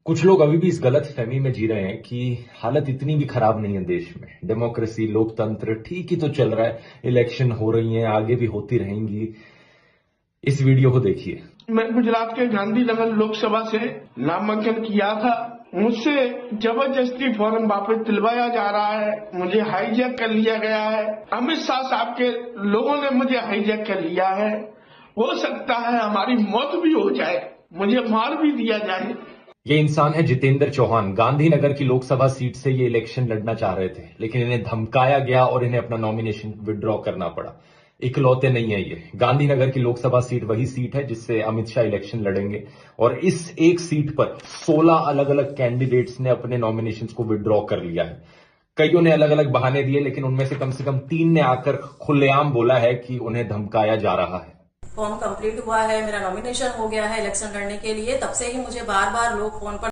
कुछ लोग अभी भी इस गलत फहमी में जी रहे हैं कि हालत इतनी भी खराब नहीं है देश में। डेमोक्रेसी, लोकतंत्र ठीक ही तो चल रहा है। इलेक्शन हो रही हैं, आगे भी होती रहेंगी। इस वीडियो को देखिए। मैं गुजरात के गांधीनगर लोकसभा से नामांकन किया था। मुझसे जबरदस्ती फॉर्म वापस दिलवाया जा रहा है। मुझे हाईजैक कर लिया गया है। अमित शाह साहब के लोगों ने मुझे हाईजैक कर लिया है। हो सकता है हमारी मौत भी हो जाए, मुझे मार भी दिया जाए। ये इंसान है जितेंद्र चौहान। गांधीनगर की लोकसभा सीट से ये इलेक्शन लड़ना चाह रहे थे, लेकिन इन्हें धमकाया गया और इन्हें अपना नॉमिनेशन विड्रॉ करना पड़ा। इकलौते नहीं है ये। गांधीनगर की लोकसभा सीट वही सीट है जिससे अमित शाह इलेक्शन लड़ेंगे, और इस एक सीट पर 16 अलग अलग कैंडिडेट्स ने अपने नॉमिनेशन को विड्रॉ कर लिया है। कईयों ने अलग अलग बहाने दिए, लेकिन उनमें से कम 3 ने आकर खुलेआम बोला है कि उन्हें धमकाया जा रहा है। फॉर्म कंप्लीट हुआ है, मेरा नॉमिनेशन हो गया है इलेक्शन लड़ने के लिए। तब से ही मुझे बार बार लोग फोन पर